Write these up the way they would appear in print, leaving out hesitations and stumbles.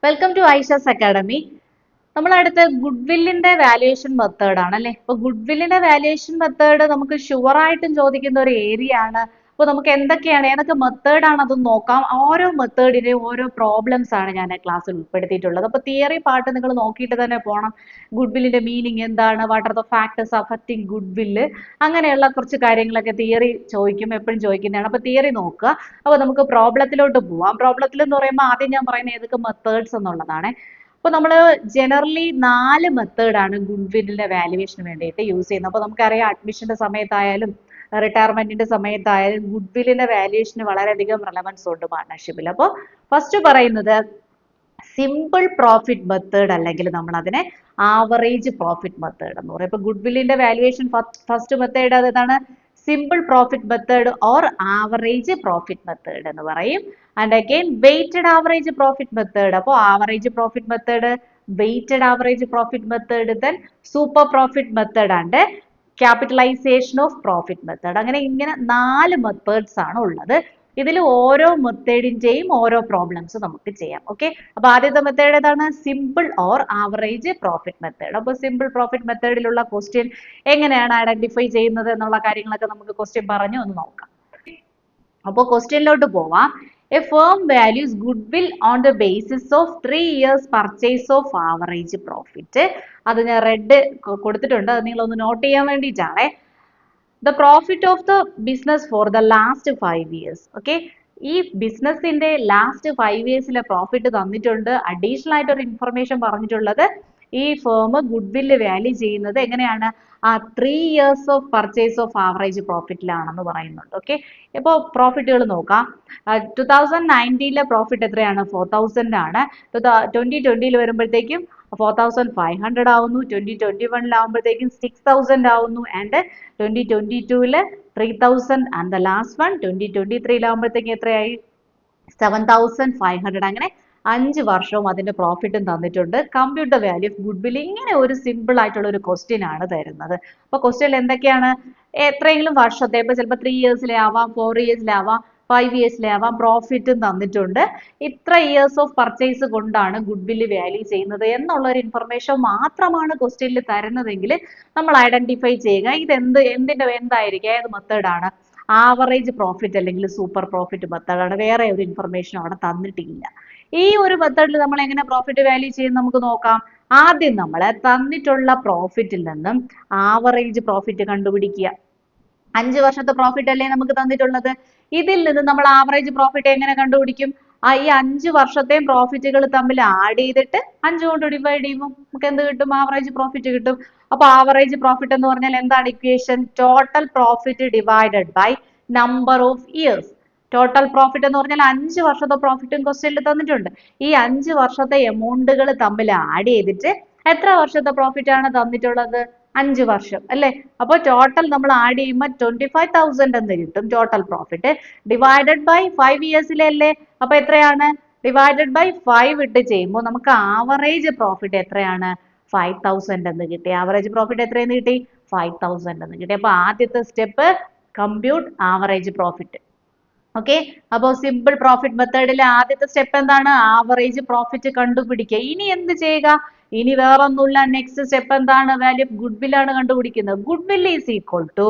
Welcome to Aisha's academy. നമ്മൾ അടുത്ത ഗുഡ്വില്ലിന്റെ valuation method ആണ് അല്ലെ. അപ്പൊ ഗുഡ്വില്ലിന്റെ വാല്യുവേഷൻ മെത്തേഡ് നമുക്ക് ഷുവർ ആയിട്ടും ചോദിക്കുന്ന ഒരു ഏരിയ ആണ്. അപ്പൊ നമുക്ക് എന്തൊക്കെയാണ് ഏതൊക്കെ മെത്തേഡ് ആണ് അതൊന്ന് നോക്കാം. ഓരോ മെത്തേഡിന്റെയും ഓരോ പ്രോബ്ലംസ് ആണ് ഞാൻ ക്ലാസ്സിൽ ഉൾപ്പെടുത്തിയിട്ടുള്ളത്. അപ്പൊ തിയറി പാർട്ട് നിങ്ങൾ നോക്കിയിട്ട് തന്നെ പോകണം. ഗുഡ്വില്ലിന്റെ മീനിങ് എന്താണ്, what are the factors affecting goodwill, അങ്ങനെയുള്ള കുറച്ച് കാര്യങ്ങളൊക്കെ തിയറി ചോദിക്കും, എപ്പോഴും ചോദിക്കുന്നതാണ്. അപ്പൊ തിയറി നോക്കുക. അപ്പൊ നമുക്ക് പ്രോബ്ലത്തിലോട്ട് പോവാം. പ്രോബ്ലത്തിൽ എന്ന് പറയുമ്പോൾ ആദ്യം ഞാൻ പറയുന്നത് ഏതൊക്കെ മെത്തേഡ്സ് എന്നുള്ളതാണ്. അപ്പോൾ നമ്മൾ ജനറലി 4 മെത്തേഡാണ് ഗുഡ്വില്ലിന്റെ വാല്യുവേഷന് വേണ്ടിയിട്ട് യൂസ് ചെയ്യുന്നത്. അപ്പോൾ നമുക്കറിയാം അഡ്മിഷന്റെ സമയത്തായാലും റിട്ടയർമെന്റിന്റെ സമയത്തായാലും ഗുഡ്വില്ലിന്റെ വാല്യുവേഷന് വളരെയധികം റെലവൻസ് ഉണ്ട് പാർട്ണർഷിപ്പിൽ. അപ്പോൾ ഫസ്റ്റ് പറയുന്നത് സിമ്പിൾ പ്രോഫിറ്റ് മെത്തേഡ്, അല്ലെങ്കിൽ നമ്മൾ അതിനെ ആവറേജ് പ്രോഫിറ്റ് മെത്തേഡ് എന്ന് പറയും. ഇപ്പൊ ഗുഡ്വില്ലിന്റെ വാല്യുവേഷൻ ഫസ്റ്റ് മെത്തേഡ് ഏതാണ്? Simple profit method or average profit method എന്ന് പറയും. And again weighted average profit method. അപ്പോൾ average profit method, weighted average profit method, then super profit method and capitalisation of profit method. അങ്ങനെ ഇങ്ങനെ 4 methods ആണ് ഉള്ളത്. ഇതിൽ ഓരോ മെത്തേഡിന്റെയും ഓരോ പ്രോബ്ലംസ് നമുക്ക് ചെയ്യാം. ഓക്കെ, അപ്പൊ ആദ്യത്തെ മെത്തേഡ് ഏതാണ്? Simple or average profit method. അപ്പോൾ സിമ്പിൾ പ്രോഫിറ്റ് മെത്തേഡിലുള്ള ക്വസ്റ്റ്യൻ എങ്ങനെയാണ് ഐഡന്റിഫൈ ചെയ്യുന്നത് എന്നുള്ള കാര്യങ്ങളൊക്കെ നമുക്ക് ക്വസ്റ്റ്യൻ പറഞ്ഞു ഒന്ന് നോക്കാം. അപ്പോൾ ക്വസ്റ്റ്യനിലോട്ട് പോവാം. A firm values goodwill on the basis of 3 years purchase of average profit. അത് ഞാൻ റെഡ് കൊടുത്തിട്ടുണ്ട്, അത് നിങ്ങളൊന്ന് നോട്ട് ചെയ്യാൻ വേണ്ടിയിട്ടാണ്. The profit of the business for the last 5 years. Okay, ഈ ബിസിനസിന്റെ ലാസ്റ്റ് 5 ഇയേഴ്സിലെ പ്രോഫിറ്റ് തന്നിട്ടുണ്ട്. അഡീഷണൽ ആയിട്ട് ഒരു ഇൻഫർമേഷൻ പറഞ്ഞിട്ടുള്ളത് ഈ ഫേം ഗുഡ്വില്ല് വാല്യൂ ചെയ്യുന്നത് എങ്ങനെയാണ്? ആ 3 years of purchase of average പ്രോഫിറ്റിലാണെന്ന് പറയുന്നുണ്ട്. ഓക്കെ, ഇപ്പോൾ പ്രോഫിറ്റുകൾ നോക്കാം. 2019 പ്രോഫിറ്റ് എത്രയാണ്? 4000 ആണ്. 2020 വരുമ്പോഴത്തേക്കും 4500 ആവുന്നു. 2021 ആവുമ്പോഴത്തേക്കും 6000 ആവുന്നു. And 2022 3000 and the last one 2023 ആവുമ്പോഴത്തേക്കും എത്രയായി? 7500. അങ്ങനെ 5 വർഷവും അതിന്റെ പ്രോഫിറ്റും തന്നിട്ടുണ്ട്. Compute the value of goodwill. ഇങ്ങനെ ഒരു സിമ്പിൾ ആയിട്ടുള്ള ഒരു ക്വസ്റ്റ്യൻ ആണ് തരുന്നത്. അപ്പൊ ക്വസ്റ്റ്യൻ എന്തൊക്കെയാണ്? എത്രയെങ്കിലും വർഷത്തെ, ഇപ്പൊ ചിലപ്പോൾ 3 ഇയേഴ്സിലെ ആവാം, 4 ഇയേഴ്സിലെ ആവാം, 5 ഇയേഴ്സിലെ ആവാം, പ്രോഫിറ്റും തന്നിട്ടുണ്ട്. ഇത്ര ഇയേഴ്സ് ഓഫ് പർച്ചേസ് കൊണ്ടാണ് ഗുഡ്വില്ല് വാല്യൂ ചെയ്യുന്നത് എന്നുള്ള ഒരു ഇൻഫർമേഷൻ മാത്രമാണ് ക്വസ്റ്റ്യനിൽ തരുന്നതെങ്കിൽ നമ്മൾ ഐഡന്റിഫൈ ചെയ്യുക. ഇത് എന്തായിരിക്കും, ഏത് മെത്തേഡാണ്? ആവറേജ് പ്രോഫിറ്റ് അല്ലെങ്കിൽ സൂപ്പർ പ്രോഫിറ്റ് മെത്തേഡാണ്. വേറെ ഒരു ഇൻഫർമേഷനും അവിടെ തന്നിട്ടില്ല. ഈ ഒരു മെത്തേഡിൽ നമ്മൾ എങ്ങനെ പ്രോഫിറ്റ് വാല്യൂ ചെയ്യും നമുക്ക് നോക്കാം. ആദ്യം നമ്മൾ തന്നിട്ടുള്ള പ്രോഫിറ്റിൽ നിന്നും ആവറേജ് പ്രോഫിറ്റ് കണ്ടുപിടിക്കുക. 5 വർഷത്തെ പ്രോഫിറ്റ് അല്ലേ നമുക്ക് തന്നിട്ടുള്ളത്. ഇതിൽ നിന്ന് നമ്മൾ ആവറേജ് പ്രോഫിറ്റ് എങ്ങനെ കണ്ടുപിടിക്കും? ഈ 5 വർഷത്തെയും പ്രോഫിറ്റുകൾ തമ്മിൽ ആഡ് ചെയ്തിട്ട് 5 കൊണ്ട് ഡിവൈഡ് ചെയ്യുമ്പോൾ നമുക്ക് എന്ത് കിട്ടും? ആവറേജ് പ്രോഫിറ്റ് കിട്ടും. അപ്പൊ ആവറേജ് പ്രോഫിറ്റ് എന്ന് പറഞ്ഞാൽ എന്താണ് equation? Total profit divided by number of years. Total profit എന്ന് പറഞ്ഞാൽ 5 വർഷത്തെ പ്രോഫിറ്റും ക്വസ്റ്റ്യനിൽ തന്നിട്ടുണ്ട്. ഈ 5 വർഷത്തെ എമൗണ്ടുകൾ തമ്മിൽ ആഡ് ചെയ്തിട്ട് എത്ര വർഷത്തെ പ്രോഫിറ്റ് ആണ് തന്നിട്ടുള്ളത്? 5 വർഷം അല്ലേ. അപ്പൊ ടോട്ടൽ നമ്മൾ ആഡ് ചെയ്യുമ്പോൾ 25,000 എന്ന് കിട്ടും ടോട്ടൽ പ്രോഫിറ്റ്. ഡിവൈഡഡ് ബൈ 5 ഇയേഴ്സിലെ അല്ലേ. അപ്പൊ എത്രയാണ്? ഡിവൈഡഡ് ബൈ 5 ഇട്ട് ചെയ്യുമ്പോൾ നമുക്ക് ആവറേജ് പ്രോഫിറ്റ് എത്രയാണ്? 5000 എന്ന് കിട്ടി. ആവറേജ് പ്രോഫിറ്റ് എത്രയെന്ന് കിട്ടി? 5000 എന്ന് കിട്ടി. അപ്പൊ ആദ്യത്തെ step compute average profit. Okay, അപ്പോൾ സിമ്പിൾ പ്രോഫിറ്റ് മെത്തേഡിലെ ആദ്യത്തെ സ്റ്റെപ്പ് എന്താണ്? ആവറേജ് പ്രോഫിറ്റ് കണ്ടുപിടിക്കുക. ഇനി എന്ത് ചെയ്യുക? ഇനി വേറൊന്നുമില്ല. നെക്സ്റ്റ് സ്റ്റെപ്പ് എന്താണ്? വാല്യൂ ഓഫ് ഗുഡ്വിൽ ആണ് കണ്ടുപിടിക്കുന്നത്. Goodwill is equal to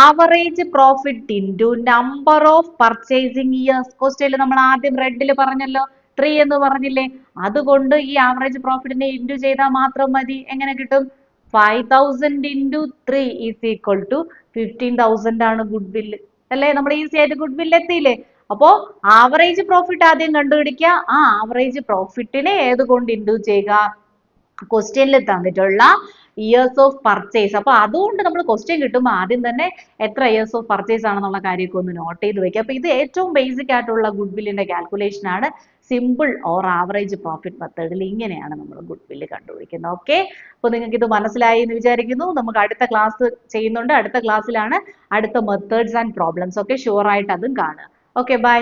average profit into number of purchasing years. ക്വസ്റ്റ്യനിൽ നമ്മൾ ആദ്യം റെഡിൽ പറഞ്ഞല്ലോ, 3 എന്ന് പറഞ്ഞില്ലേ. അതുകൊണ്ട് ഈ ആവറേജ് പ്രോഫിറ്റിനെ ഇൻറ്റു ചെയ്താൽ മാത്രം മതി. എങ്ങനെ കിട്ടും? 5000 ഇൻറ്റു 3 ഈസ് ഈക്വൽ ടു 15,000 ആണ് ഗുഡ്വിൽ അല്ലേ. നമ്മൾ ഈസി ആയിട്ട് ഗുഡ്വിൽ എത്തിയില്ലേ. അപ്പോ ആവറേജ് പ്രോഫിറ്റ് ആദ്യം കണ്ടുപിടിക്കുക. ആ ആവറേജ് പ്രോഫിറ്റിനെ ഏത് കൊണ്ട് ഇൻഡ്യൂ ചെയ്യുക? ക്വസ്റ്റ്യനിൽ തന്നിട്ടുള്ള ഇയേഴ്സ് ഓഫ് പർച്ചേസ്. അപ്പൊ അതുകൊണ്ട് നമ്മൾ ക്വസ്റ്റ്യൻ കിട്ടുമ്പോൾ ആദ്യം തന്നെ എത്ര ഇയേഴ്സ് ഓഫ് പർച്ചേസ് ആണെന്നുള്ള കാര്യമൊക്കെ ഒന്ന് നോട്ട് ചെയ്ത് വെക്കുക. അപ്പൊ ഇത് ഏറ്റവും ബേസിക് ആയിട്ടുള്ള ഗുഡ്വില്ലിന്റെ കാൽക്കുലേഷൻ ആണ്. സിമ്പിൾ ഓർ ആവറേജ് പ്രോഫിറ്റ് മെത്തേഡിൽ ഇങ്ങനെയാണ് നമ്മൾ ഗുഡ്വില്ല് കണ്ടുപിടിക്കുന്നത്. ഓക്കെ, അപ്പോൾ നിങ്ങൾക്ക് ഇത് മനസ്സിലായി എന്ന് വിചാരിക്കുന്നു. നമുക്ക് അടുത്ത ക്ലാസ് ചെയ്യുന്നുണ്ട്. അടുത്ത ക്ലാസ്സിലാണ് അടുത്ത methods and problems. Okay, sure ആയിട്ട് അതും കാണുക. Okay, by.